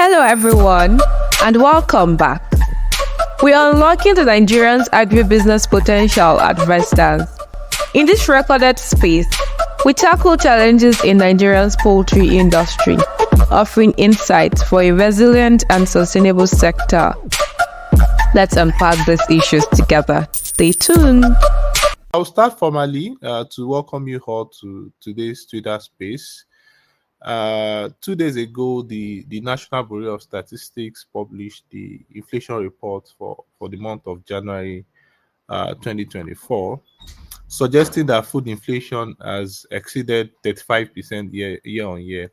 Hello, everyone, and welcome back. We are unlocking the Nigerian's agribusiness potential at Vestance. In this recorded space, we tackle challenges in Nigeria's poultry industry, offering insights for a resilient and sustainable sector. Let's unpack these issues together. Stay tuned. I'll start formally to welcome you all to today's Twitter space. 2 days ago, the National Bureau of Statistics published the inflation report for the month of January 2024, suggesting that food inflation has exceeded 35% year on year.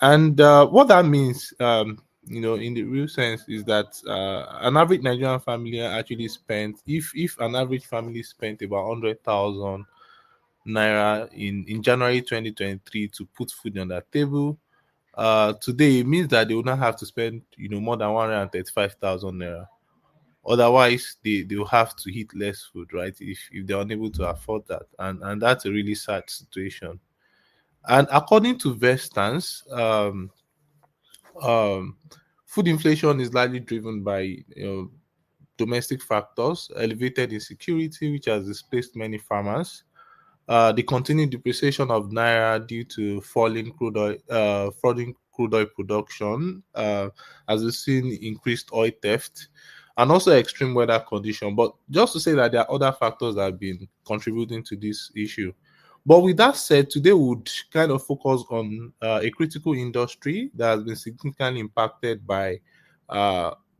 And what that means, in the real sense, is that an average Nigerian family actually spent, if an average family spent about 100,000 naira in January 2023 to put food on their table, today it means that they will not have to spend more than 135,000 naira. Otherwise, they will have to eat less food, right? If they're unable to afford that, and that's a really sad situation. And according to Vestance, food inflation is largely driven by domestic factors, elevated insecurity, which has displaced many farmers, the continued depreciation of naira due to falling crude oil production, as we've seen increased oil theft, and also extreme weather condition. But just to say that there are other factors that have been contributing to this issue. But with that said, today we would kind of focus on a critical industry that has been significantly impacted by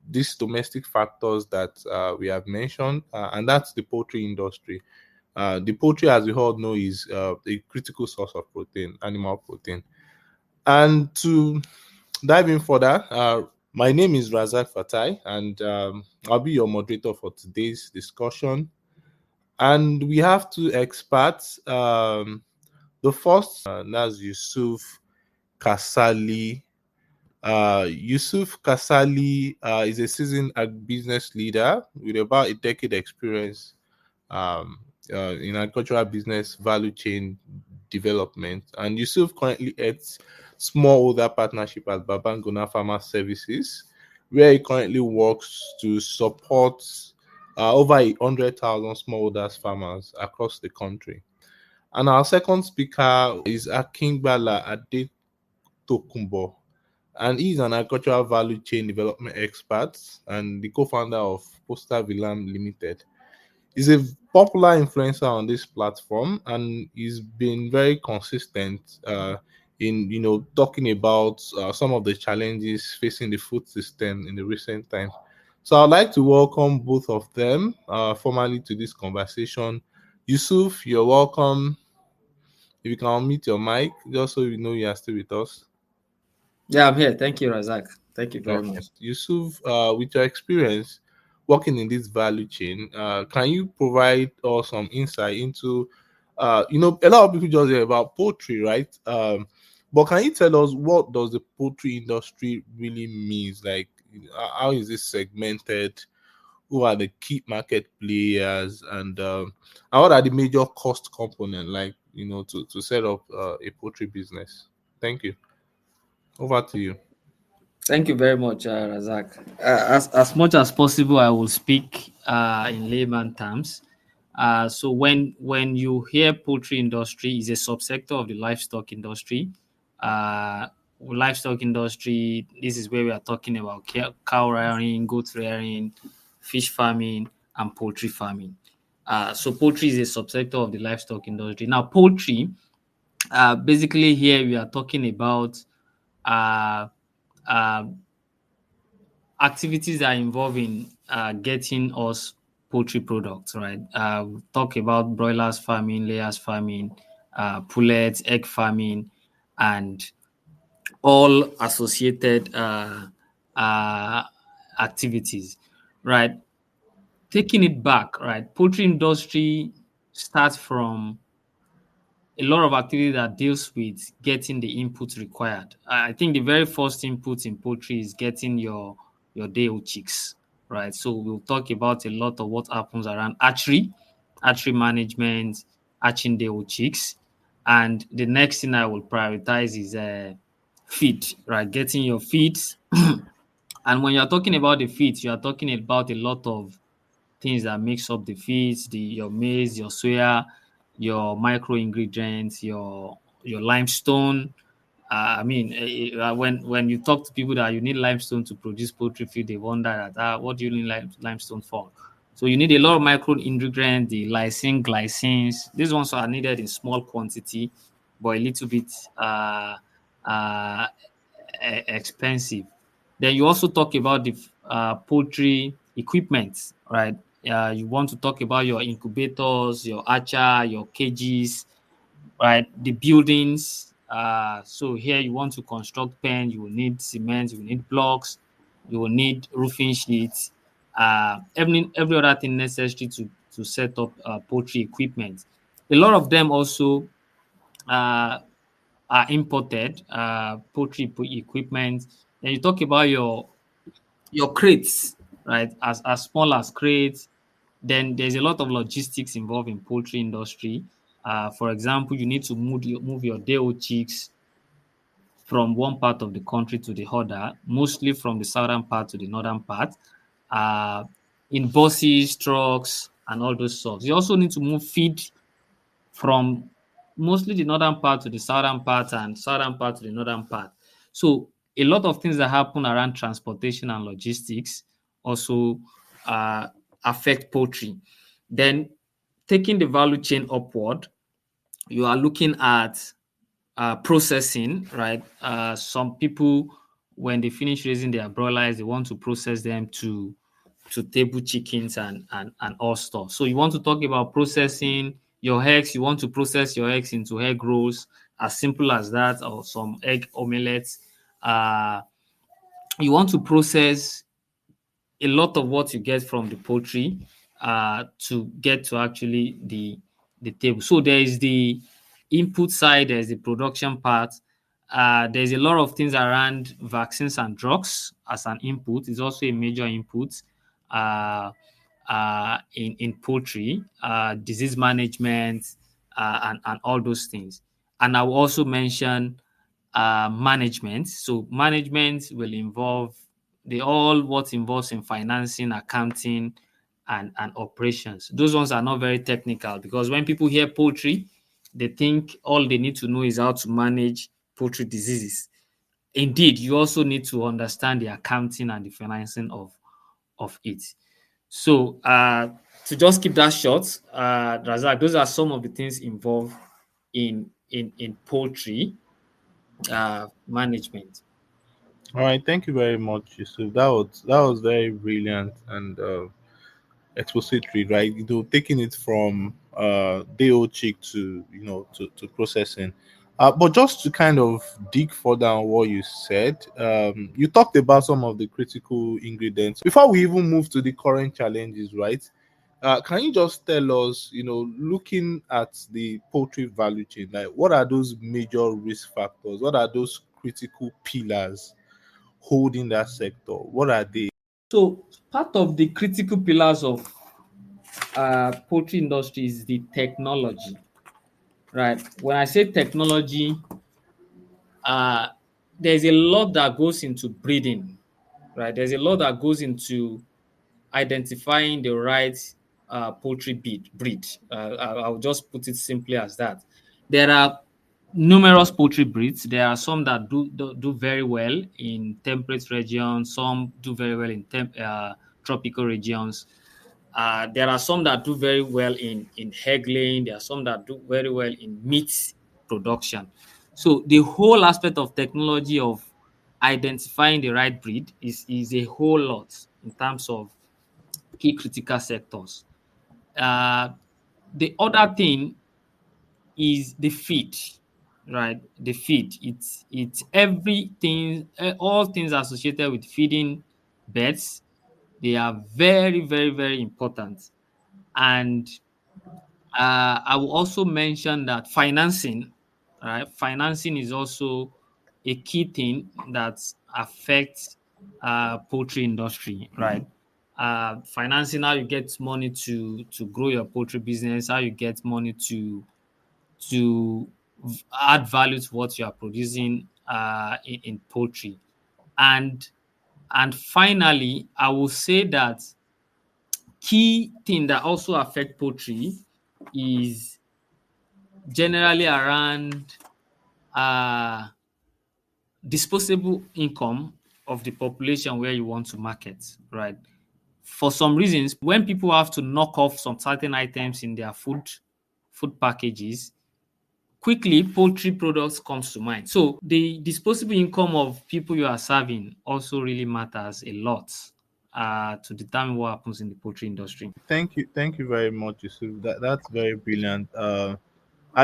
these domestic factors that we have mentioned, and that's the poultry industry. The poultry, as we all know, is a critical source of protein, animal protein. And to dive in further, my name is Razak Fatai, and I'll be your moderator for today's discussion. And we have two experts. The first, that's Yusuf Kasali. Yusuf Kasali is a seasoned business leader with about a decade experience in agricultural business value chain development. And Yusuf currently heads smallholder partnership at Babangona Farmer Services, where he currently works to support over 100,000 smallholders farmers across the country. And our second speaker is Akingbala Adetokunbo, and he's an agricultural value chain development expert and the co-founder of Posta Villam Limited. He's a popular influencer on this platform, and he's been very consistent in talking about some of the challenges facing the food system in the recent times. So I'd like to welcome both of them formally to this conversation. Yusuf, you're welcome. If you can unmute your mic, just so you know you are still with us. Yeah, I'm here. Thank you, Razak. Thank you very much. Yusuf, with your experience working in this value chain, can you provide us some insight into, a lot of people just hear about poultry, right? But can you tell us what does the poultry industry really means? Like, how is it segmented? Who are the key market players, and what are the major cost components, like, to set up a poultry business? Thank you. Over to you. Thank you very much, Razak. As much as possible, I will speak in layman terms. So when you hear poultry industry, is a subsector of the livestock industry. Livestock industry, this is where we are talking about cow rearing, goat rearing, fish farming, and poultry farming. So poultry is a subsector of the livestock industry. Now, poultry, basically here we are talking about activities that are involving getting us poultry products, right? We talk about broilers farming, layers farming, pullets, egg farming, and all associated activities, right? Taking it back, right? Poultry industry starts from a lot of activity that deals with getting the inputs required. I think the very first input in poultry is getting your day-old chicks, right? So we'll talk about a lot of what happens around hatchery management, hatching day-old chicks. And the next thing I will prioritize is feed, right? Getting your feeds. And when you're talking about the feeds, you are talking about a lot of things that makes up the feeds, your maize, your soya, your micro ingredients, your limestone. When you talk to people that you need limestone to produce poultry feed, they wonder that what do you need limestone for? So you need a lot of micro ingredients, the lysine, glycines. These ones are needed in small quantity, but a little bit uh, expensive. Then you also talk about the poultry equipment, right? You want to talk about your incubators, your archer, your cages, right? The buildings. So here you want to construct pen, you will need cement, you will need blocks, you will need roofing sheets, every other thing necessary to set up poultry equipment. A lot of them also uh, are imported poultry equipment. Then you talk about your crates, right? As small as crates. Then there's a lot of logistics involved in poultry industry. For example, you need to move your day-old chicks from one part of the country to the other, mostly from the southern part to the northern part, uh, in buses, trucks, and all those stuff. You also need to move feed from mostly the northern part to the southern part and southern part to the northern part. So a lot of things that happen around transportation and logistics also uh, affect poultry. Then taking the value chain upward, you are looking at processing, right? Some people, when they finish raising their broilers, they want to process them to table chickens and all stuff. So you want to talk about processing your eggs. You want to process your eggs into egg rolls, as simple as that, or some egg omelets. Uh, you want to process a lot of what you get from the poultry to get to actually the table. So there is the input side, there's the production part. There's a lot of things around vaccines and drugs as an input. It's also a major input in poultry, disease management, and all those things. And I will also mention management. So management will involve all what involves in financing, accounting, and operations. Those ones are not very technical because when people hear poultry, they think all they need to know is how to manage poultry diseases. Indeed, you also need to understand the accounting and the financing of it. So to just keep that short, Razak, those are some of the things involved in poultry management. All right, thank you very much, Yusuf. That was very brilliant and expository, right? Taking it from day chick to to processing. But just to kind of dig further on what you said, you talked about some of the critical ingredients. Before we even move to the current challenges, right? Can you just tell us, looking at the poultry value chain, like what are those major risk factors? What are those critical pillars holding that sector? What are they? So part of the critical pillars of poultry industry is the technology, right? When I say technology, uh, there's a lot that goes into breeding, right? There's a lot that goes into identifying the right poultry breed. I'll just put it simply as that. There are numerous poultry breeds. There are some that do very well in temperate regions. Some do very well in tropical regions. There are some that do very well in egg laying. There are some that do very well in meat production. So the whole aspect of technology of identifying the right breed is a whole lot in terms of key critical sectors. Uh, the other thing is the feed, right? The feed. It's everything, all things associated with feeding birds. They are very, very, very important. And I will also mention that financing, right? Financing is also a key thing that affects poultry industry, right? Financing, how you get money to grow your poultry business, how you get money to add value to what you are producing, in poultry. And finally, I will say that key thing that also affect poultry is generally around disposable income of the population where you want to market, right? For some reasons, when people have to knock off some certain items in their food packages, quickly poultry products comes to mind. So the disposable income of people you are serving also really matters a lot to determine what happens in the poultry industry. Thank you very much, Yusuf. That's very brilliant. And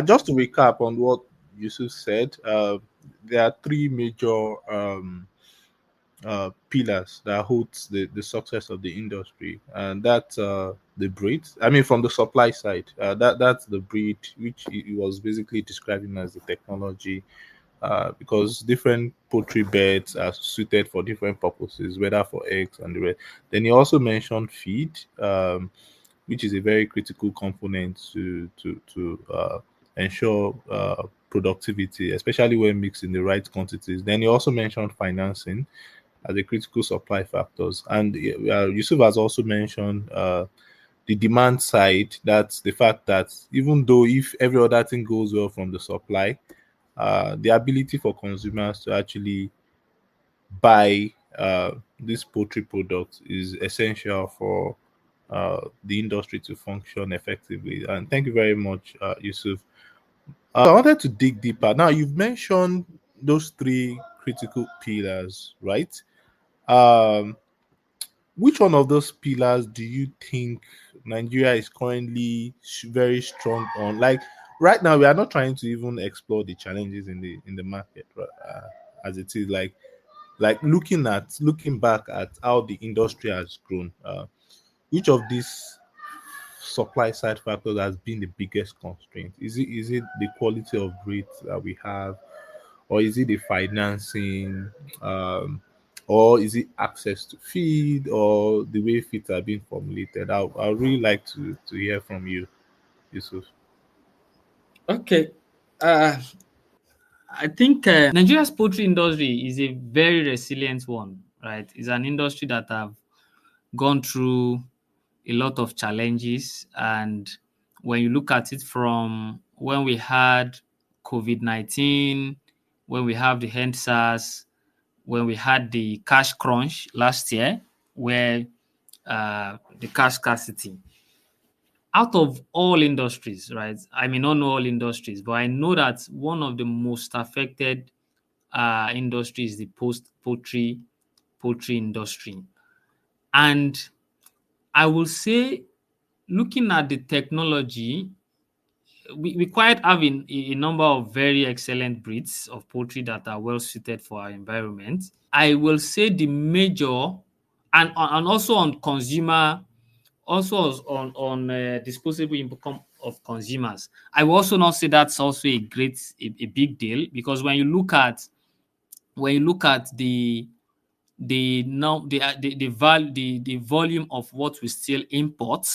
just to recap on what Yusuf said, there are three major pillars that holds the success of the industry, and that's the breed. I mean, from the supply side, that's the breed, which he was basically describing as the technology, because different poultry beds are suited for different purposes, whether for eggs and the rest. Then he also mentioned feed, which is a very critical component to ensure productivity, especially when mixed in the right quantities. Then he also mentioned financing as a critical supply factors, and Yusuf has also mentioned the demand side. That's the fact that even though if every other thing goes well from the supply, the ability for consumers to actually buy this poultry product is essential for the industry to function effectively. And thank you very much, Yusuf. I wanted to dig deeper. Now, you've mentioned those three critical pillars, right? Um, which one of those pillars do you think Nigeria is currently very strong on? Like right now, we are not trying to even explore the challenges in the market, right, as it is. Like looking back at how the industry has grown. Which of these supply side factors has been the biggest constraint? Is it the quality of rates that we have, or is it the financing, um, or is it access to feed, or the way feeds are being formulated? I would really like to hear from you, Yusuf. Okay. Uh, I think Nigeria's poultry industry is a very resilient one, right? It's an industry that have gone through a lot of challenges. And when you look at it from when we had COVID-19, when we have the hand SARS, when we had the cash crunch last year, where the cash scarcity, out of all industries, right? I may not know all industries, but I know that one of the most affected industries is the poultry industry. And I will say, looking at the technology, we quite have a number of very excellent breeds of poultry that are well suited for our environment. I will say the major, and also on consumer, also on disposable income of consumers. I will also not say that's also a big deal, because when you look at the volume of what we still import,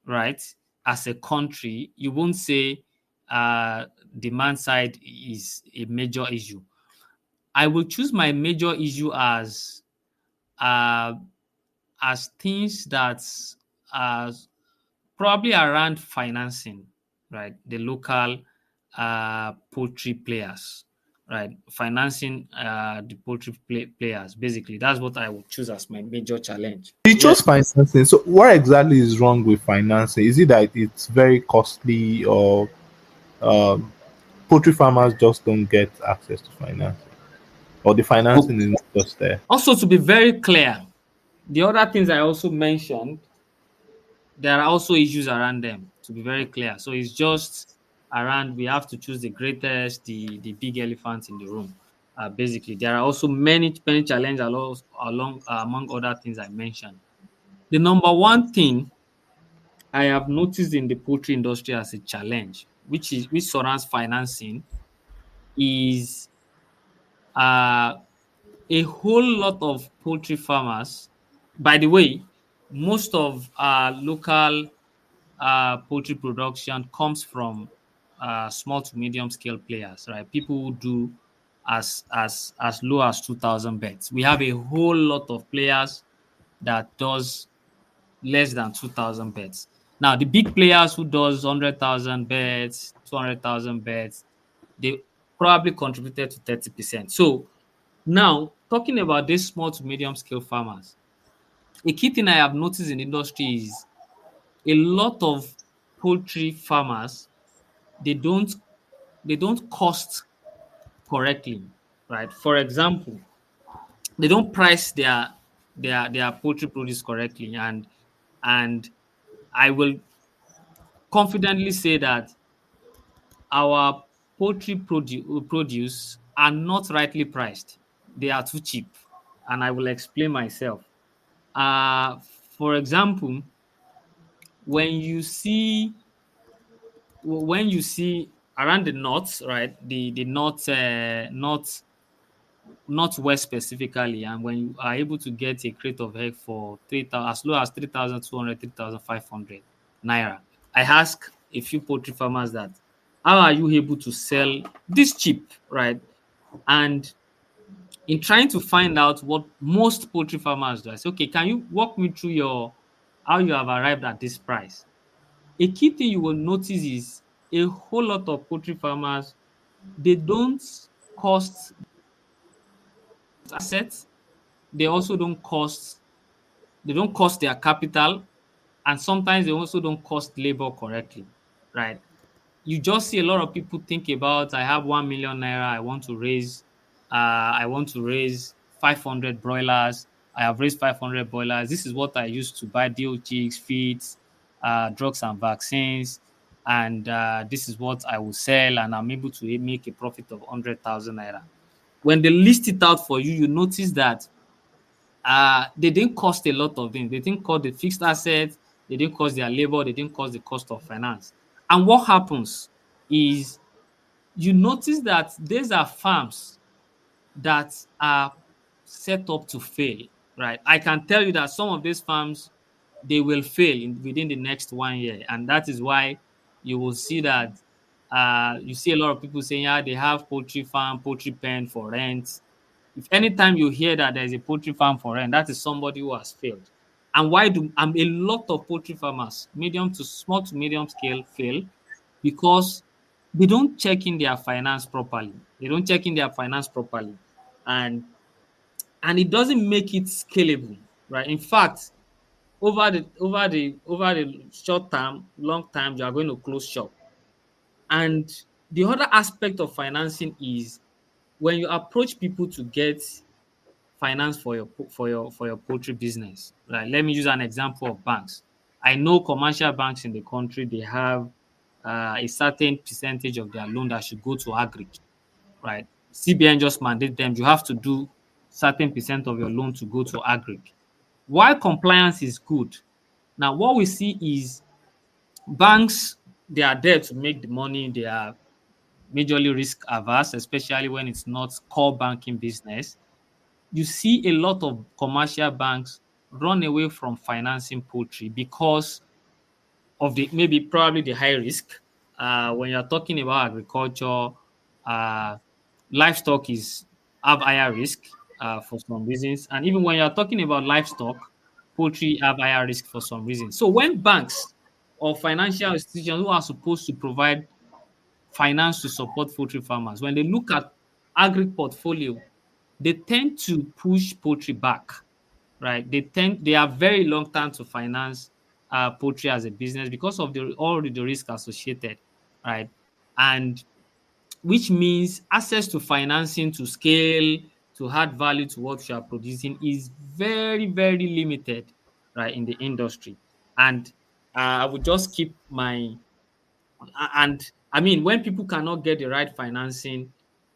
right, as a country, you won't say demand side is a major issue. I will choose my major issue uh, as things that are probably around financing, right? The local poultry players, right? Financing the players. Basically, that's what I would choose as my major challenge. You Yeah. chose financing. So what exactly is wrong with financing? Is it that it's very costly, or um, poultry farmers just don't get access to financing, or the financing is not just there? Also, to be very clear, the other things I also mentioned, there are also issues around them, to be very clear. So it's just around, we have to choose the greatest, the big elephant in the room. Basically, there are also many challenges along among other things I mentioned. The number one thing I have noticed in the poultry industry as a challenge, which surrounds financing, is uh, a whole lot of poultry farmers. By the way, most of local poultry production comes from small to medium scale players, right? People who do as low as 2,000 beds. We have a whole lot of players that does less than 2,000 beds. Now, the big players who does 100,000 beds, 200,000 beds, they probably contributed to 30%. So now, talking about these small to medium scale farmers, a key thing I have noticed in the industry is a lot of poultry farmers, they don't they don't cost correctly, right? For example, they don't price their poultry produce correctly, and I will confidently say that our poultry produce are not rightly priced. They are too cheap, and I will explain myself. Uh, for example, when you see when you see around the north, right? The northwest specifically, and when you are able to get a crate of egg for 3,000, as low as 3,200, 3,500 naira. I ask a few poultry farmers that, how are you able to sell this cheap, right? And in trying to find out what most poultry farmers do, I say, okay, can you walk me through your how you have arrived at this price? A key thing you will notice is a whole lot of poultry farmers, they don't cost assets, they also don't cost their capital, and sometimes they also don't cost labor correctly, right? You just see a lot of people think about, I have 1 million naira, I want to raise 500 broilers. I have raised 500 broilers. This is what I used to buy deal chicks, feeds, drugs and vaccines, and this is what I will sell, and I'm able to make a profit of 100,000 naira. When they list it out for you, you notice that they didn't cost a lot of things. They didn't cost the fixed assets, they didn't cost their labor, they didn't cost the cost of finance. And what happens is you notice that these are farms that are set up to fail, right? I can tell you that some of these farms, they will fail within the next 1 year. And that is why you will see that you see a lot of people saying, yeah, they have poultry farm, poultry pen for rent. If anytime you hear that there's a poultry farm for rent, that is somebody who has failed. And why do a lot of poultry farmers, medium to small to medium scale, fail? Because they don't check in their finance properly. They don't check in their finance properly. And it doesn't make it scalable, right? In fact, over the short term, long term, you are going to close shop. And the other aspect of financing is when you approach people to get finance for your poultry business, right? Let me use an example of banks. I know commercial banks in the country, they have a certain percentage of their loan that should go to agri, right? CBN just mandate them, you have to do certain percent of your loan to go to agri. While compliance is good, now what we see is banks, they are there to make the money. They are majorly risk averse, especially when it's not core banking business. You see a lot of commercial banks run away from financing poultry because of the maybe probably the high risk. When you're talking about agriculture, uh, livestock is have higher risk for some reasons, and even when you're talking about livestock, poultry have higher risk for some reasons. So when banks or financial institutions who are supposed to provide finance to support poultry farmers, when they look at agri portfolio, they tend to push poultry back, right? They are very reluctant to finance poultry as a business because of the risk associated, right? And which means access to financing to scale, to add value to what you are producing is very, very limited, right, in the industry. And I would just keep my and I mean, when people cannot get the right financing,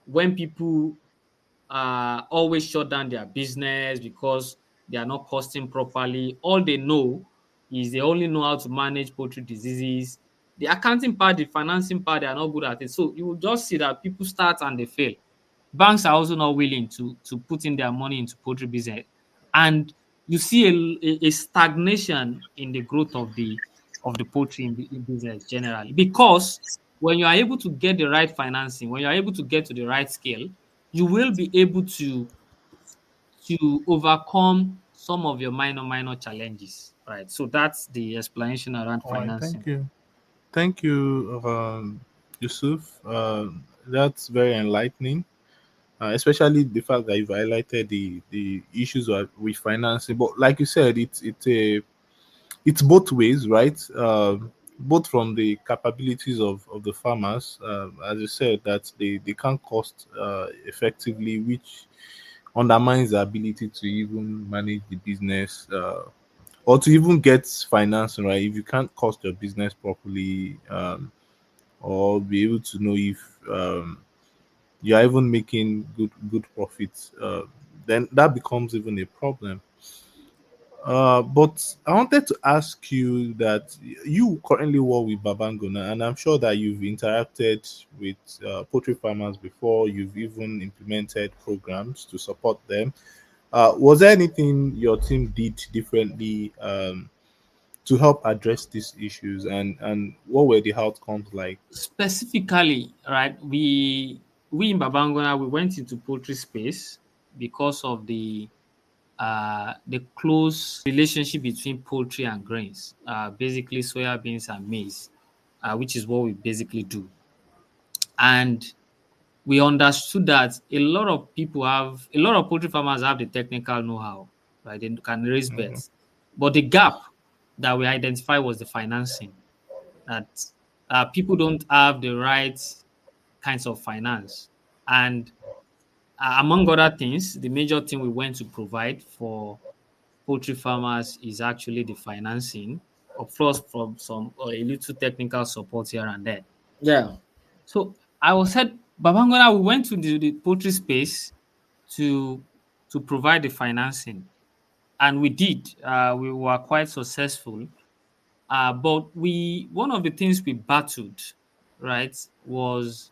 when people always shut down their business because they are not costing properly, all they know is they only know how to manage poultry diseases. The accounting part, the financing part, they are not good at it. So you will just see that people start and they fail. Banks are also not willing to put in their money into poultry business, and you see a stagnation in the growth of the poultry in business generally. Because when you are able to get the right financing, when you are able to get to the right scale, you will be able to overcome some of your minor challenges, right? So that's the explanation around All right, financing. thank you, Yusuf. That's very enlightening, especially the fact that you've highlighted the issues with financing. But like you said, it's both ways, right? Both from the capabilities of the farmers, as you said, that they can't cost effectively, which undermines the ability to even manage the business, or to even get financing, right? If you can't cost your business properly, or be able to know if you're even making good profits, then that becomes even a problem. But I wanted to ask you that you currently work with Babangona, and I'm sure that you've interacted with poultry farmers before. You've even implemented programs to support them. Was there anything your team did differently to help address these issues, and what were the outcomes like? Specifically, right, we in Babangona, we went into poultry space because of the close relationship between poultry and grains, basically soya beans and maize, which is what we basically do. And we understood that a lot of poultry farmers have the technical know-how, right? They can raise Mhm. birds. But the gap that we identified was the financing, that people don't have the right kinds of finance. And among other things, the major thing we went to provide for poultry farmers is actually the financing, of course, from some or a little technical support here and there. Yeah. So I was said, Babangona, we went to the poultry space to to provide the financing, and we did. We were quite successful. But we one of the things we battled, right, was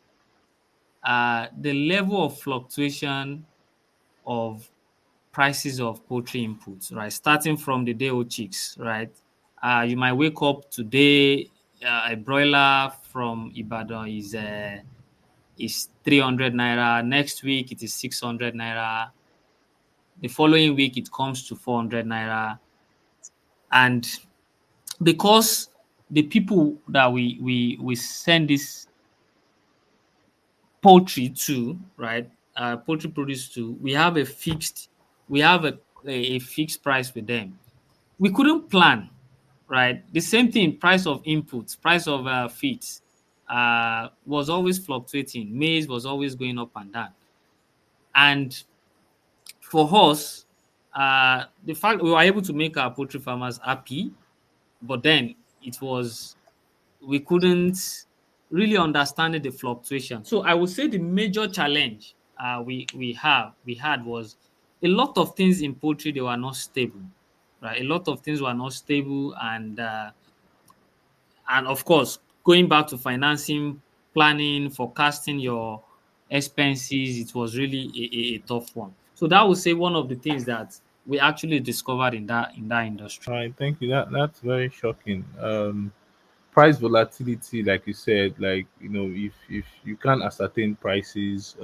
the level of fluctuation of prices of poultry inputs, right? Starting from the day old chicks, right? You might wake up today, a broiler from Ibadan is 300 naira. Next week it is 600 naira. The following week it comes to 400 naira. And because the people that we send this poultry to, right? Poultry produce to, we have a fixed price with them. We couldn't plan, right? The same thing, price of inputs, price of feeds was always fluctuating. Maize was always going up and down. And for us, the fact we were able to make our poultry farmers happy, but then it was we couldn't really understand the fluctuation. So I would say the major challenge we had was a lot of things in poultry, they were not stable, right? A lot of things were not stable, and of course, going back to financing, planning, forecasting your expenses, it was really a tough one. So that would say one of the things that we actually discovered in that industry. All right, thank you. That's very shocking. Price volatility, like you said, like if you can't ascertain prices,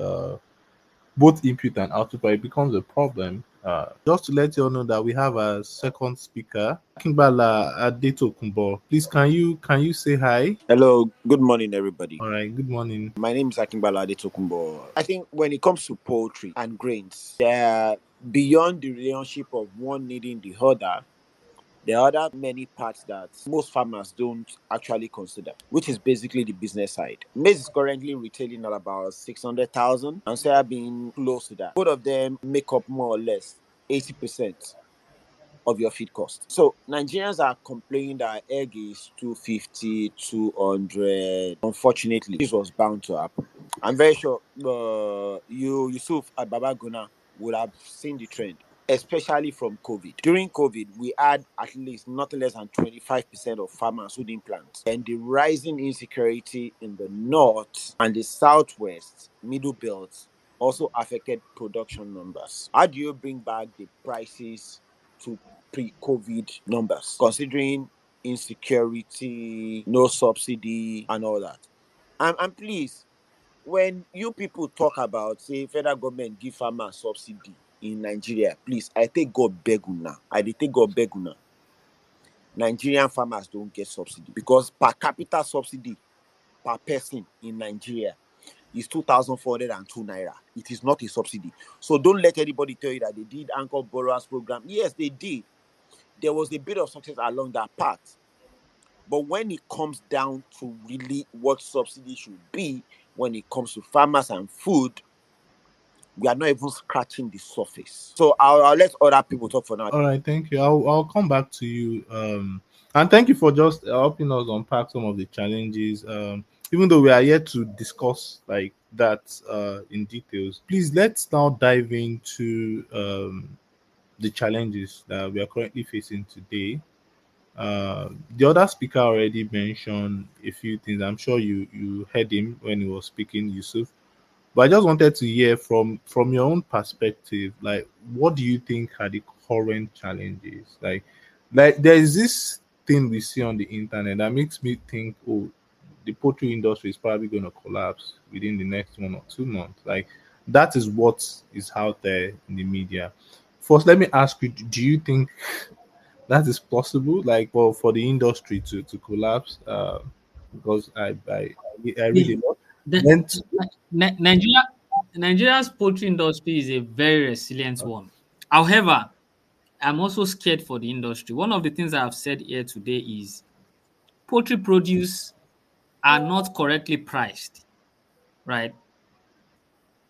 both input and output, it becomes a problem. Just to let you all know that we have a second speaker, Kimbala Adetokunbo. Please, can you say hi? Hello, good morning, everybody. All right, good morning. My name is Akimbala Adetokunbo. I think when it comes to poultry and grains, they're beyond the relationship of one needing the other. There are other many parts that most farmers don't actually consider, which is basically the business side. Maize is currently retailing at about 600,000 and soya being close to that. Both of them make up more or less 80% of your feed cost. So Nigerians are complaining that egg is 250, 200. Unfortunately, this was bound to happen. I'm very sure Yusuf at Babaguna would have seen the trend, especially from COVID. During COVID, we had at least not less than 25% of farmers who didn't plant. And the rising insecurity in the north and the southwest, middle belt, also affected production numbers. How do you bring back the prices to pre-COVID numbers, considering insecurity, no subsidy, and all that? And please, when you people talk about say federal government give farmers subsidy in Nigeria, please, I take God beg una. I dey take God beg una. Nigerian farmers don't get subsidy because per capita subsidy per person in Nigeria is 2,402 naira. It is not a subsidy. So don't let anybody tell you that they did anchor borrowers program. Yes, they did. There was a bit of success along that path. But when it comes down to really what subsidy should be, when it comes to farmers and food, we are not even scratching the surface. So I'll let other people talk for now. All right, thank you. I'll come back to you. And thank you for just helping us unpack some of the challenges. Even though we are yet to discuss like that in details, please let's now dive into the challenges that we are currently facing today. The other speaker already mentioned a few things. I'm sure you heard him when he was speaking, Yusuf. But I just wanted to hear from your own perspective, like what do you think are the current challenges? Like there is this thing we see on the internet that makes me think, oh, the poultry industry is probably going to collapse within the next 1 or 2 months. Like that is what is out there in the media. First, let me ask you: do you think that is possible? Like, well, for the industry to collapse? Because I really The, love. the, Then Nigeria's poultry industry is a very resilient one. However, I'm also scared for the industry. One of the things I've said here today is poultry produce are not correctly priced, right?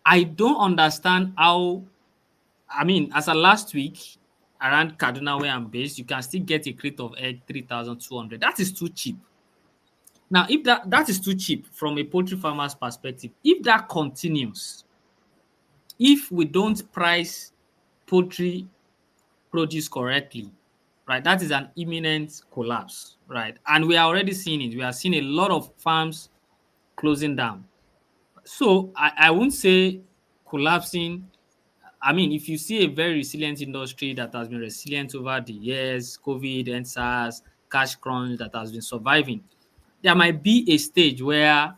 I don't understand how, I mean, as of last week, around Kaduna where I'm based, you can still get a crate of egg 3,200. That is too cheap. Now, if that is too cheap from a poultry farmer's perspective, if that continues, if we don't price poultry produce correctly, right, that is an imminent collapse, right? And we are already seeing it. We are seeing a lot of farms closing down. So I won't say collapsing. I mean, if you see a very resilient industry that has been resilient over the years, COVID and SARS, cash crunch that has been surviving, there might be a stage where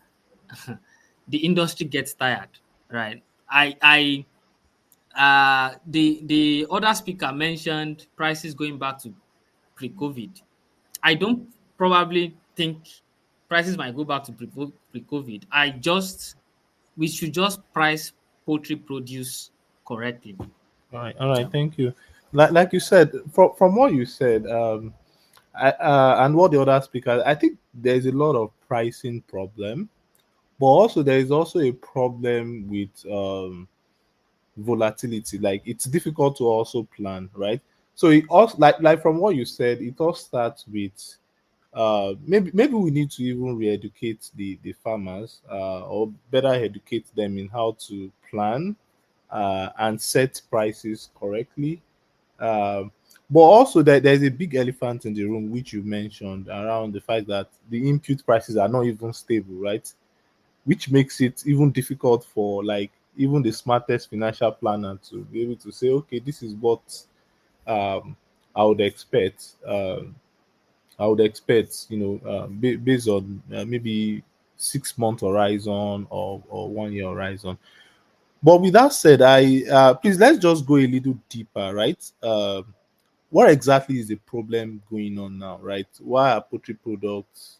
the industry gets tired, right? The other speaker mentioned prices going back to pre-COVID. I don't probably think prices might go back to pre-COVID. We should just price poultry produce correctly. all right, Yeah. thank you. Like you said, from what you said, and what the other speakers, I think there's a lot of pricing problem, but also there is also a problem with volatility. Like it's difficult to also plan, right? So it also like from what you said, it all starts with maybe we need to even re-educate the farmers or better educate them in how to plan and set prices correctly. But also there's a big elephant in the room which you mentioned around the fact that the input prices are not even stable, right? Which makes it even difficult for like even the smartest financial planner to be able to say, okay, this is what um, I would expect. Based on maybe 6 month horizon or 1 year horizon. But with that said, I please let's just go a little deeper, right? What exactly is the problem going on now, right? Why are poultry products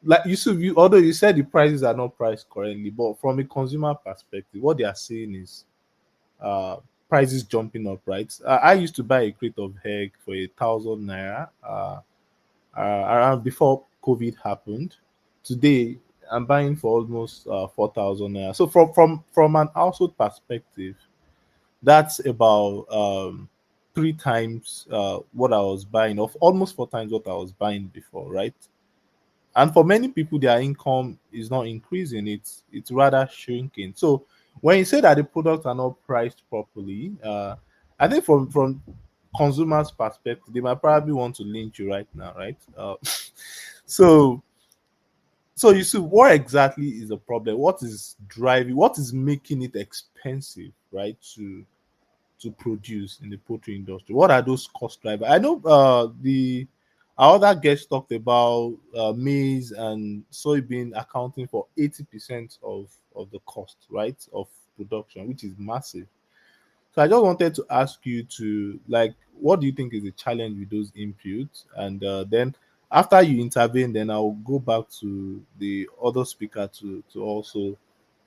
like you although you said the prices are not priced correctly, but from a consumer perspective, what they are saying is uh prices jumping up, right? I used to buy a crate of egg for 1,000 naira around before COVID happened. Today, I'm buying for almost 4,000 naira. So from an household perspective, that's about 3 times what I was buying, of almost 4 times what I was buying before, right? And for many people, their income is not increasing; it's rather shrinking. So when you say that the products are not priced properly, I think from consumers' perspective, they might probably want to lynch you right now, right? So so you see, what exactly is the problem? What is driving? What is making it expensive, right? To produce in the poultry industry? What are those cost drivers? I know the Our other guest talked about maize and soybean accounting for 80% of the cost, right, of production, which is massive. So I just wanted to ask you to, like, what do you think is the challenge with those inputs? And then after you intervene, then I'll go back to the other speaker to also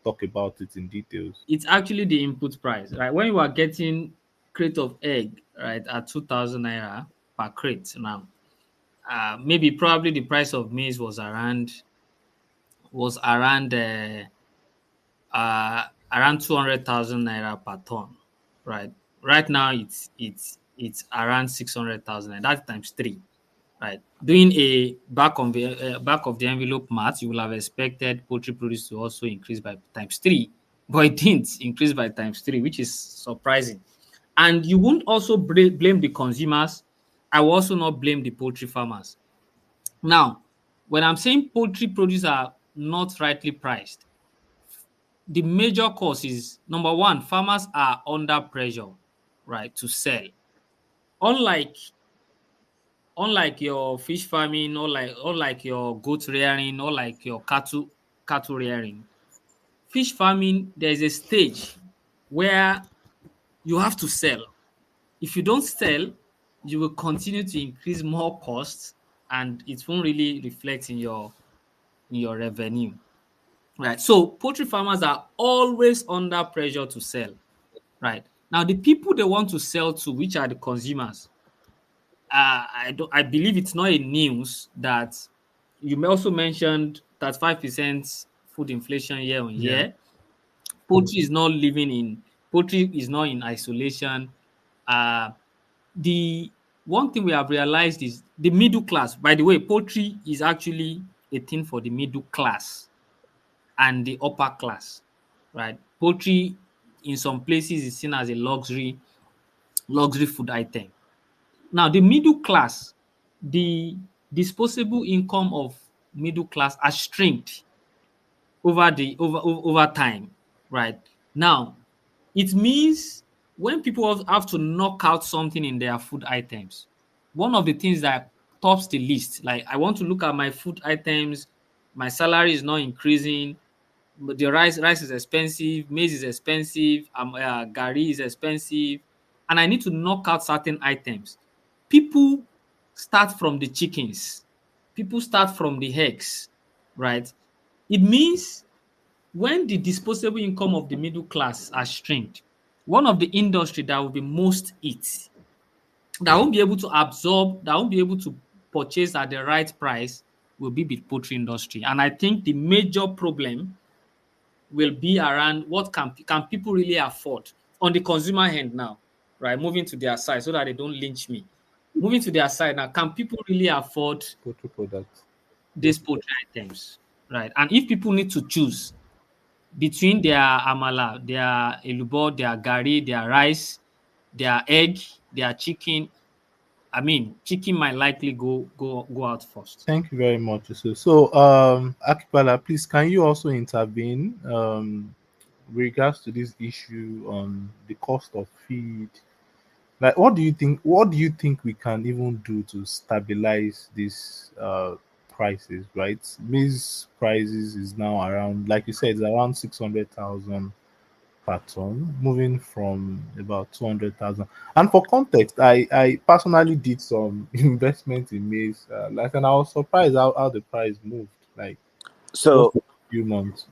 talk about it in details. It's actually the input price, right? When you are getting crate of egg, right, at 2,000 naira per crate now, maybe probably the price of maize was around 200,000 naira per ton, right? Right now it's around 600,000, and that's times three, right? Doing a back of the envelope math, you will have expected poultry produce to also increase by times three, but it didn't increase by times three, which is surprising. And you won't also blame the consumers. I will also not blame the poultry farmers. Now, when I'm saying poultry produce are not rightly priced, the major cause is number one, farmers are under pressure, right, to sell. Unlike unlike your fish farming, or like your goat rearing, or like your cattle rearing, fish farming, there's a stage where you have to sell. If you don't sell, you will continue to increase more costs, and it won't really reflect in your revenue. Right. So poultry farmers are always under pressure to sell. Right. Now, the people they want to sell to, which are the consumers, I believe it's not a news that you may also mentioned that 5% food inflation year on Yeah. year. Poultry is not in isolation. Uh, the one thing we have realized is the middle class. By the way, poultry is actually a thing for the middle class and the upper class, right? Poultry in some places is seen as a luxury food item. Now, the middle class, the disposable income of middle class has shrinked over time, right? Now, it means when people have to knock out something in their food items, one of the things that tops the list, like I want to look at my food items, my salary is not increasing, but the rice is expensive, maize is expensive, garri is expensive, and I need to knock out certain items. People start from the chickens, people start from the eggs, right? It means when the disposable income of the middle class are shrinked, one of the industry that will be most hit, that won't be able to absorb, that won't be able to purchase at the right price, will be the poultry industry. And I think the major problem will be around what can people really afford on the consumer end now, right? Moving to their side so that they don't lynch me. Moving to their side now, can people really afford Poultry products. these poultry items, right? And if people need to choose between their amala, their elubo, their garri, their rice, their egg, their chicken, I mean, chicken might likely go out first. Thank you very much. So, Akipala, please, can you also intervene with regards to this issue on the cost of feed? Like, what do you think? What do you think we can even do to stabilize these prices? Right, maize prices is now around, like you said, it's around 600,000 per ton, moving from about 200,000. And for context, I personally did some investment in maize, like, and I was surprised how the price moved, like, just So, a few months.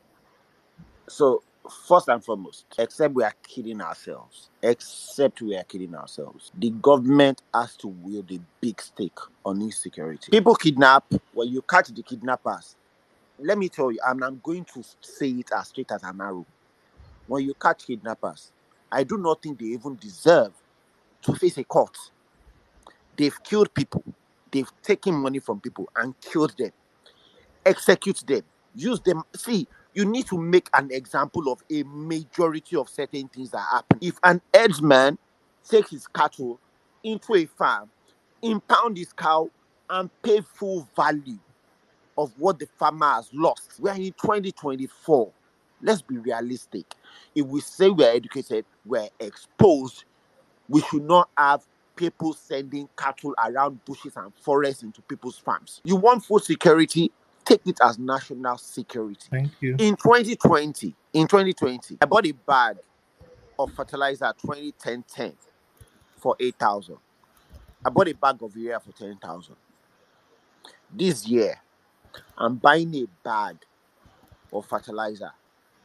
so first and foremost, except we are kidding ourselves, the government has to wield a big stake on insecurity. People kidnap. When you catch the kidnappers, let me tell you, I'm going to say it as straight as an arrow. When you catch kidnappers, I do not think they even deserve to face a court. They've killed people. They've taken money from people and killed them. Execute them. Use them. See, you need to make an example of a majority of certain things that happen. If an herdsman takes his cattle into a farm, impound his cow, and pay full value of what the farmer has lost, we're in 2024. Let's be realistic. If we say we're educated, we're exposed, we should not have people sending cattle around bushes and forests into people's farms. You want food security? Take it as national security. Thank you. In 2020, I bought a bag of fertilizer 2010 for 8,000. I bought a bag of urea for 10,000. This year, I'm buying a bag of fertilizer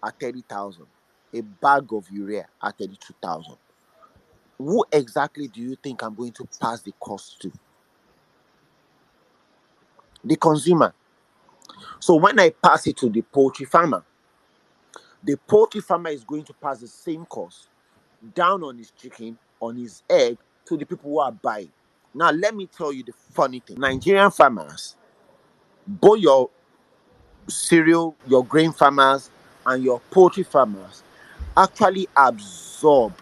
at 30,000, a bag of urea at 32,000. Who exactly do you think I'm going to pass the cost to? The consumer. So when I pass it to the poultry farmer is going to pass the same cost down on his chicken, on his egg, to the people who are buying. Now, let me tell you the funny thing. Nigerian farmers, both your cereal, your grain farmers, and your poultry farmers actually absorb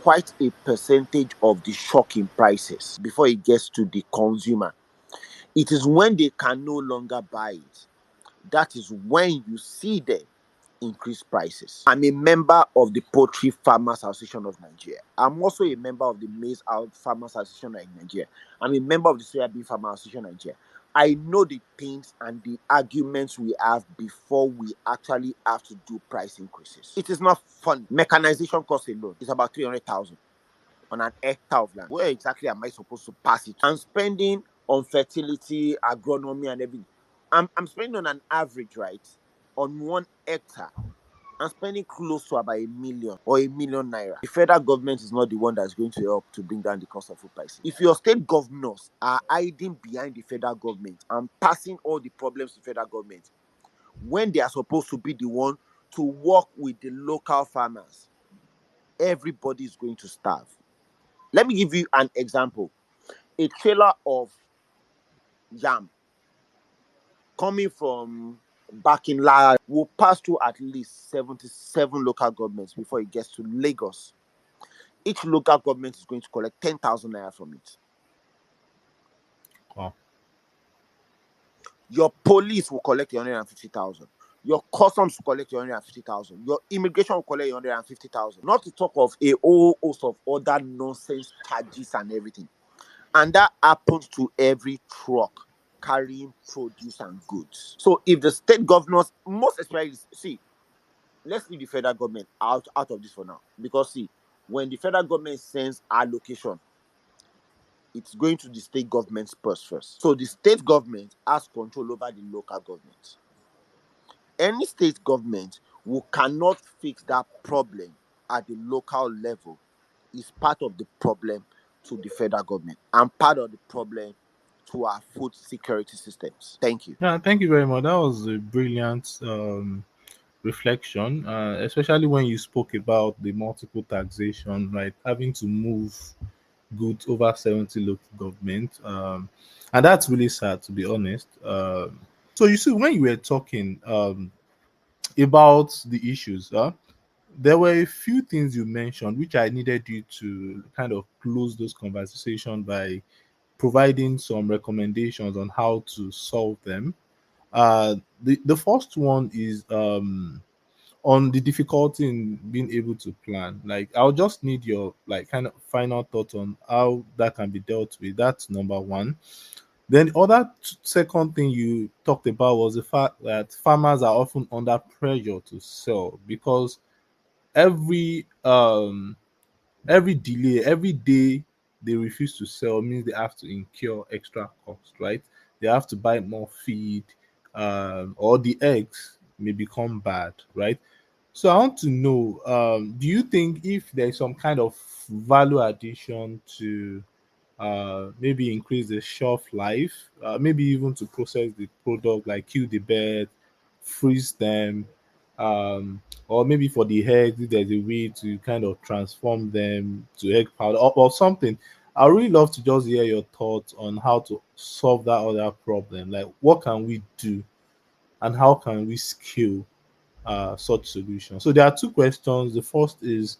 quite a percentage of the shock in prices before it gets to the consumer. It is when they can no longer buy it, that is when you see them increase prices. I'm a member of the Poultry Farmers Association of Nigeria. I'm also a member of the Maize Farmers Association of Nigeria. I'm a member of the Soybean Farmers Association of Nigeria. I know the things and the arguments we have before we actually have to do price increases. It is not fun. Mechanization cost alone is about 300,000 on an hectare of land. Where exactly am I supposed to pass it? I'm spending on fertility, agronomy, and everything. I'm spending on an average, right, on 1 hectare. I'm spending close to about 1 million or 1 million naira. The federal government is not the one that's going to help to bring down the cost of food prices. If your state governors are hiding behind the federal government and passing all the problems to the federal government, when they are supposed to be the one to work with the local farmers, everybody is going to starve. Let me give you an example. A trailer of yam coming from back in Lara will pass through at least 77 local governments before it gets to Lagos. Each local government is going to collect 10,000 naira from it. Wow. Your police will collect 150,000. Your customs will collect 150,000. Your immigration will collect 150,000. Not to talk of a whole host of other nonsense charges and everything. And that happens to every truck carrying produce and goods. So if the state governors, most especially, see, let's leave the federal government out of this for now. Because see, when the federal government sends allocation, it's going to the state government's purse first. So the state government has control over the local government. Any state government who cannot fix that problem at the local level is part of the problem to the federal government and part of the problem to our food security systems. Thank you. Yeah, thank you very much. That was a brilliant reflection, especially when you spoke about the multiple taxation, right? Having to move goods over 70 local government. And that's really sad, to be honest. So you see, when you were talking about the issues, there were a few things you mentioned which I needed you to kind of close those conversations by providing some recommendations on how to solve them. The first one is on the difficulty in being able to plan. Like, I'll just need your like kind of final thoughts on how that can be dealt with. That's number one. Then the other second thing you talked about was the fact that farmers are often under pressure to sell because every every delay, every day they refuse to sell means they have to incur extra cost, right? They have to buy more feed, or the eggs may become bad, right? So I want to know, do you think if there's some kind of value addition to maybe increase the shelf life, maybe even to process the product, like kill the bird, freeze them, or maybe for the eggs, if there's a way to kind of transform them to egg powder or something. I really love to just hear your thoughts on how to solve that other problem. Like, what can we do, and how can we scale such solutions? So there are two questions. The first is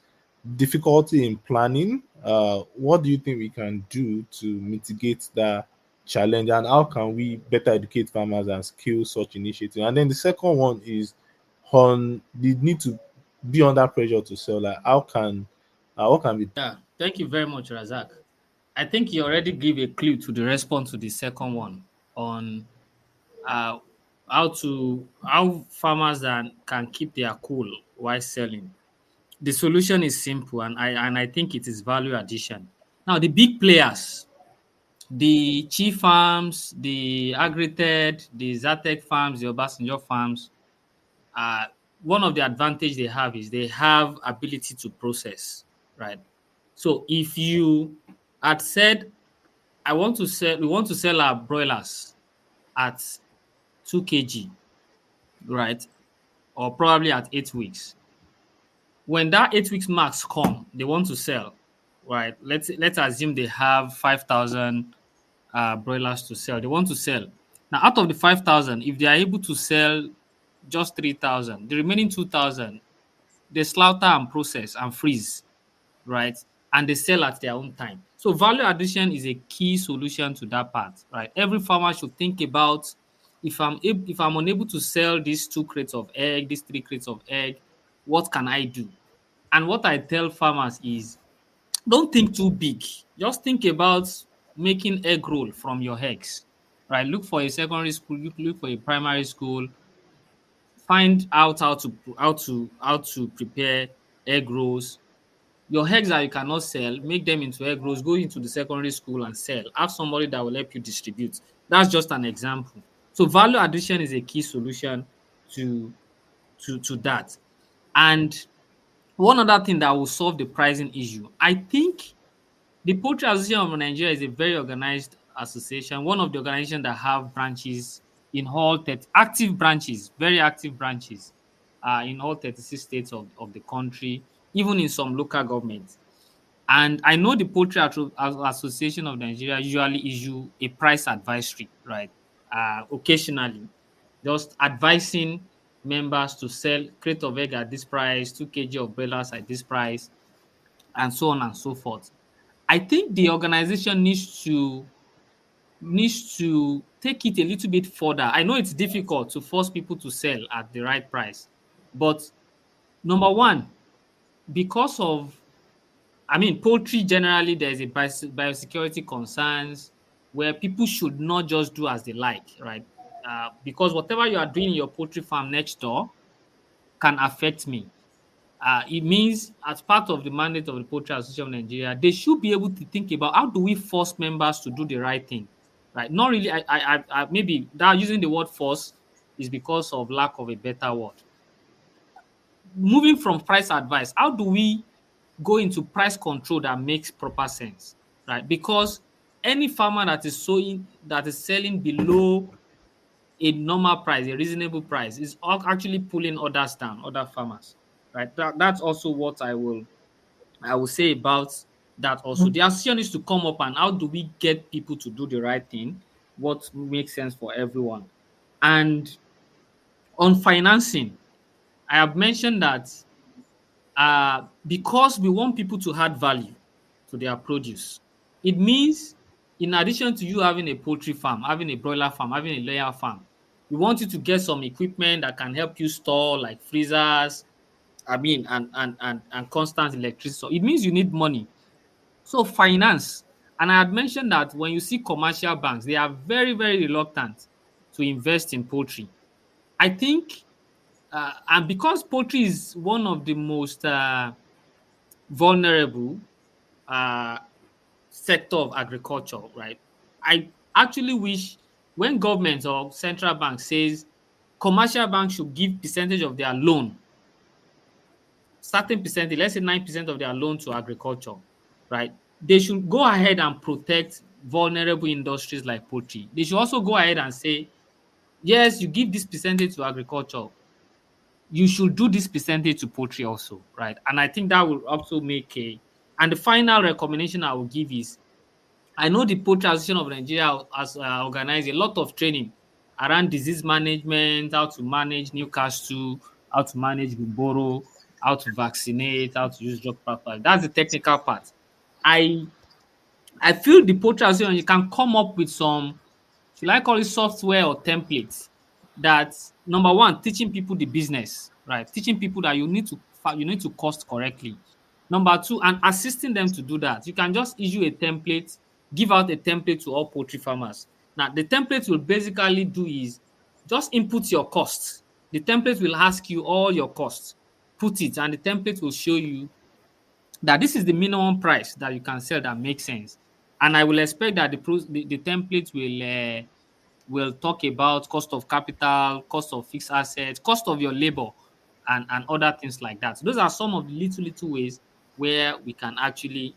difficulty in planning. What do you think we can do to mitigate that challenge, and how can we better educate farmers and scale such initiatives? And then the second one is on the need to be under pressure to sell. Like, how can what can we? Yeah, thank you very much, Razak. I think you already give a clue to the response to the second one on uh, how farmers can keep their cool while selling. The solution is simple, and I think it is value addition. Now, the big players, the Chief farms, the Agrited, the Zatec farms, the Obasanjo farms, uh, one of the advantage they have is they have ability to process, right? So if you had said, we want to sell our broilers at 2 kg, right? Or probably at 8 weeks. When that 8 weeks marks come, they want to sell, right? Let's assume they have 5,000 broilers to sell. They want to sell. Now, out of the 5,000, if they are able to sell just 3,000, the remaining 2,000, they slaughter and process and freeze, right? And they sell at their own time. So value addition is a key solution to that part, right? Every farmer should think about, if I'm unable to sell these 2 crates of egg, these 3 crates of egg, what can I do? And what I tell farmers is, don't think too big. Just think about making egg roll from your eggs, right? Look for a secondary school, look for a primary school, find out how to prepare egg rolls. Your eggs that you cannot sell, make them into egg rolls, go into the secondary school and sell. Have somebody that will help you distribute. That's just an example. So value addition is a key solution to that. And one other thing that will solve the pricing issue, I think the Poultry Association of Nigeria is a very organized association, one of the organizations that have branches in all 30, active branches, very active branches in all 36 states of the country, even in some local governments. And I know the Poultry Association of Nigeria usually issue a price advisory, right? Occasionally, just advising members to sell crate of egg at this price, 2 kg of broilers at this price, and so on and so forth. I think the organization needs to take it a little bit further. I know it's difficult to force people to sell at the right price, but number one, because of, poultry generally, there's a biosecurity concerns where people should not just do as they like, right? Because whatever you are doing in your poultry farm next door can affect me. It means, as part of the mandate of the Poultry Association of Nigeria, they should be able to think about how do we force members to do the right thing, right? Not really. Maybe that using the word force is because of lack of a better word. Moving from price advice, how do we go into price control that makes proper sense, right? Because any farmer that is selling below a normal price, a reasonable price, is actually pulling others down, other farmers, right? That's also what I will say about that. Also, the association needs to come up and how do we get people to do the right thing, what makes sense for everyone. And on financing, I have mentioned that because we want people to add value to their produce, it means, in addition to you having a poultry farm, having a broiler farm, having a layer farm, we want you to get some equipment that can help you store, like freezers, and constant electricity. So it means you need money. So finance, and I had mentioned that when you see commercial banks, they are very, very reluctant to invest in poultry. I think, and because poultry is one of the most vulnerable uh, sector of agriculture, right? I actually wish, when government or central bank says commercial banks should give percentage of their loan, certain percentage, let's say 9% of their loan to agriculture, right? They should go ahead and protect vulnerable industries like poultry. They should also go ahead and say, yes, you give this percentage to agriculture, you should do this percentage to poultry also, right? And I think that will also make and the final recommendation I will give is, I know the Poultry Association of Nigeria has organized a lot of training around disease management, how to manage Newcastle, how to manage Buboro, how to vaccinate, how to use drug properly. That's the technical part. I feel the Poultry Association, you can come up with some, should I call it software or templates, that, number one, teaching people the business, right? Teaching people that you need to cost correctly. Number two, and assisting them to do that. You can just issue a template give out a template to all poultry farmers. Now, the template will basically do is just input your costs. The template will ask you all your costs, put it, and the template will show you that this is the minimum price that you can sell that makes sense. And I will expect that the template will talk about cost of capital, cost of fixed assets, cost of your labor, and other things like that. So those are some of the little ways where we can actually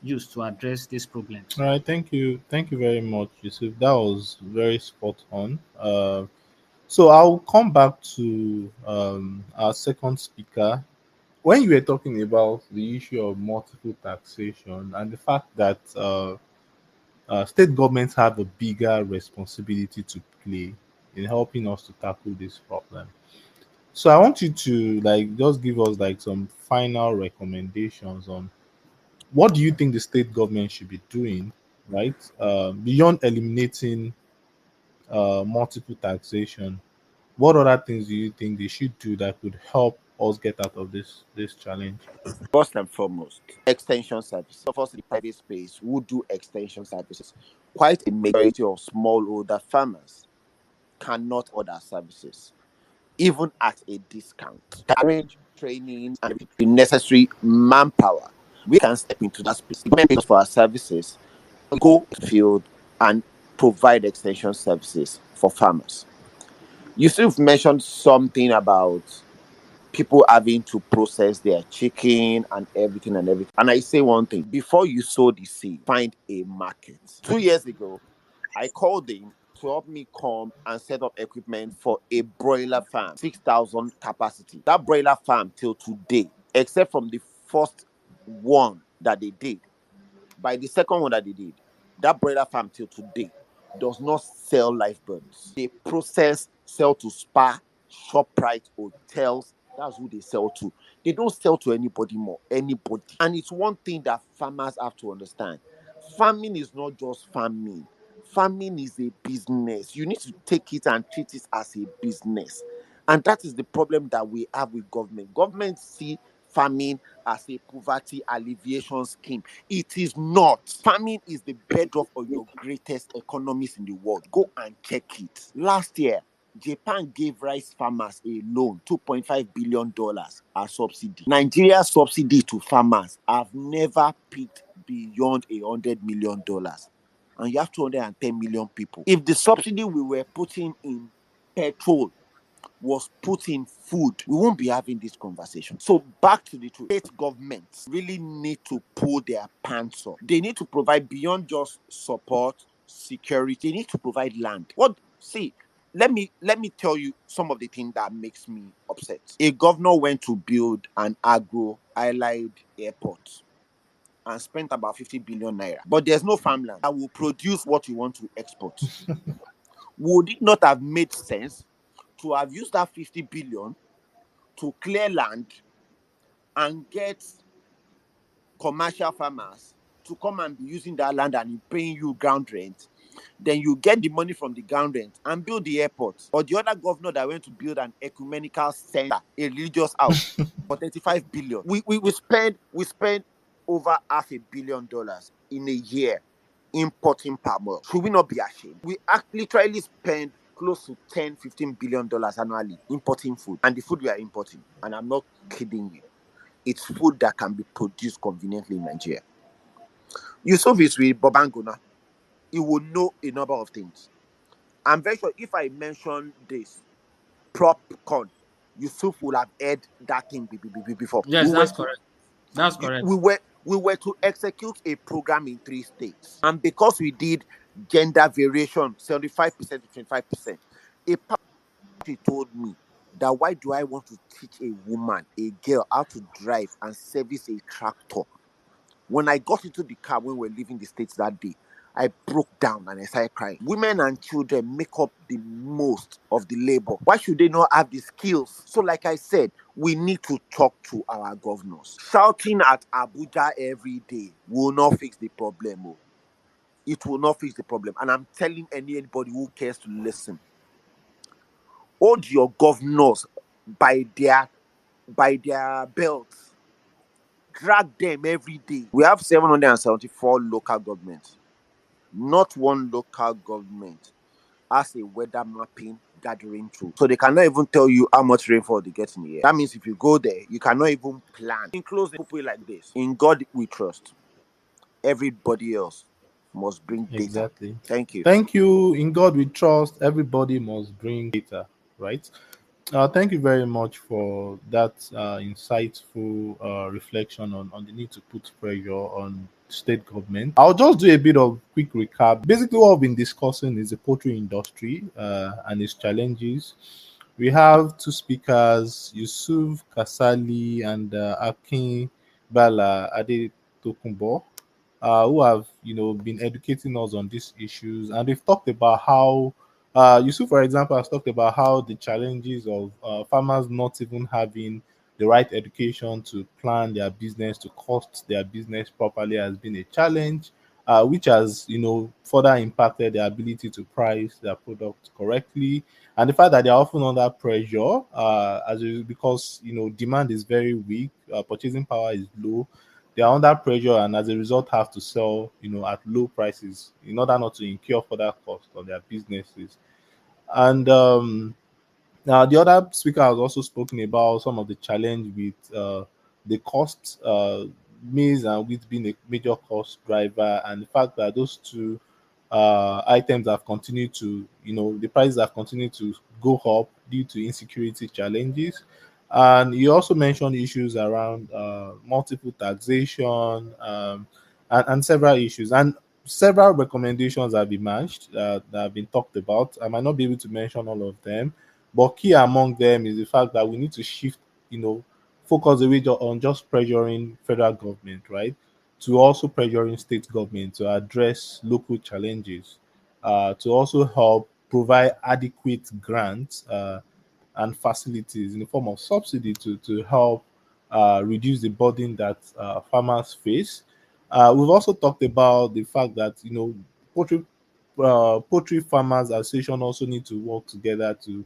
use to address these problems. All right, thank you very much, Yusuf. That was very spot on. So I'll come back to our second speaker. When you were talking about the issue of multiple taxation and the fact that state governments have a bigger responsibility to play in helping us to tackle this problem. So I want you to like just give us like some final recommendations on what do you think the state government should be doing, right? Beyond eliminating multiple taxation, what other things do you think they should do that could help us get out of this challenge? First and foremost, extension services. Of us in the private space who do extension services. Quite a majority of smallholder farmers cannot order services, even at a discount. Arrange training and the necessary manpower. We can step into that space. The government pays for our services, go to the field and provide extension services for farmers. You still mentioned something about people having to process their chicken and everything and everything. And I say one thing: before you sow the seed, find a market. 2 years ago, I called in to help me come and set up equipment for a broiler farm, 6,000 capacity. That broiler farm till today, except from the first one that they did, by the second one that they did, that broiler farm till today does not sell live birds. They process, sell to Spa, ShopRite, hotels. That's who they sell to. They don't sell to anybody more. Anybody. And it's one thing that farmers have to understand. Farming is not just farming. Farming is a business. You need to take it and treat it as a business. And that is the problem that we have with government. Government see farming as a poverty alleviation scheme. It is not. Farming is the bedrock of your greatest economies in the world. Go and check it. Last year, Japan gave rice farmers a loan, $2.5 billion as subsidy. Nigeria's subsidy to farmers have never peaked beyond $100 million. And you have 210 million people. If the subsidy we were putting in petrol was put in food, we won't be having this conversation. So back to the truth. State governments really need to pull their pants up. They need to provide beyond just support, security. They need to provide land. Let me tell you some of the things that makes me upset. A governor went to build an allied airport and spent about 50 billion naira. But there's no farmland that will produce what you want to export. Would it not have made sense to have used that 50 billion to clear land and get commercial farmers to come and be using that land and paying you ground rent? Then you get the money from the ground rent and build the airport. Or the other governor that went to build an ecumenical center, a religious house for 35 billion. We spend over $500 million in a year importing palm oil. Should we not be ashamed? We literally spend close to $10-15 billion annually importing food. And the food we are importing, and I'm not kidding you, it's food that can be produced conveniently in Nigeria. Yusuf is with Bobangona. He will know a number of things. I'm very sure if I mention this, prop corn, Yusuf will have heard that thing before. Yes, that's correct. That's correct. We were to execute a program in 3 states. And because we did gender variation, 75% to 25%, a party told me that why do I want to teach a woman, a girl, how to drive and service a tractor? When I got into the car when we were leaving the States that day, I broke down and I started crying. Women and children make up the most of the labor. Why should they not have the skills? So like I said, we need to talk to our governors. Shouting at Abuja every day will not fix the problem. It will not fix the problem. And I'm telling anybody who cares to listen, hold your governors by their belts drag them every day. We have 774 local governments. Not one local government has a weather mapping gathering tool. So they cannot even tell you how much rainfall they get in the year. That means if you go there, you cannot even plan. In closing, people like this. In God we trust. Everybody else must bring data. Exactly. Thank you. Thank you. In God we trust. Everybody must bring data, right? Thank you very much for that insightful reflection on the need to put pressure on state government. I'll just do a bit of quick recap. Basically, what we've been discussing is the poultry industry and its challenges. We have two speakers, Yusuf Kasali and Akin Bala Ade Tokumbo, who have been educating us on these issues, and they've talked about how Yusuf, for example, has talked about how the challenges of farmers not even having the right education to plan their business, to cost their business properly, has been a challenge, which has further impacted their ability to price their product correctly, and the fact that they are often under pressure because demand is very weak, purchasing power is low. They are under pressure and as a result have to sell at low prices in order not to incur further cost on their businesses. And now the other speaker has also spoken about some of the challenge with the cost, maize and wheat being a major cost driver, and the fact that those two items have continued to, the prices have continued to go up due to insecurity challenges. And you also mentioned issues around multiple taxation, and several issues. And several recommendations have emerged that have been talked about. I might not be able to mention all of them, but key among them is the fact that we need to shift, focus away on just pressuring federal government, right, to also pressuring state government to address local challenges, to also help provide adequate grants and facilities in the form of subsidy to help reduce the burden that farmers face. We've also talked about the fact that poultry farmers association also need to work together to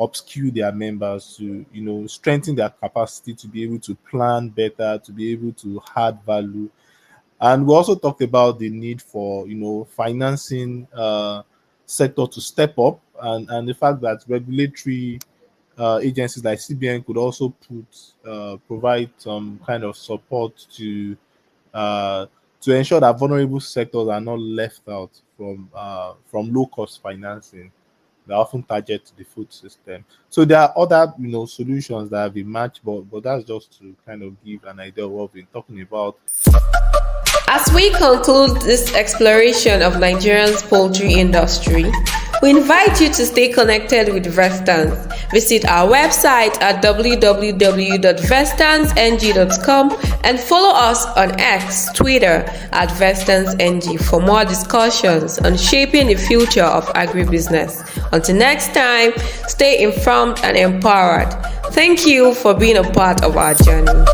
upskill their members, to strengthen their capacity to be able to plan better, to be able to add value. And we also talked about the need for financing sector to step up, and the fact that regulatory agencies like CBN could also provide some kind of support to ensure that vulnerable sectors are not left out from low cost financing that often target the food system. So there are other solutions that have emerged, but that's just to kind of give an idea of what we've been talking about. As we conclude this exploration of Nigeria's poultry industry, we invite you to stay connected with Vestance. Visit our website at www.vestanceng.com and follow us on X, Twitter at VestanceNG for more discussions on shaping the future of agribusiness. Until next time, stay informed and empowered. Thank you for being a part of our journey.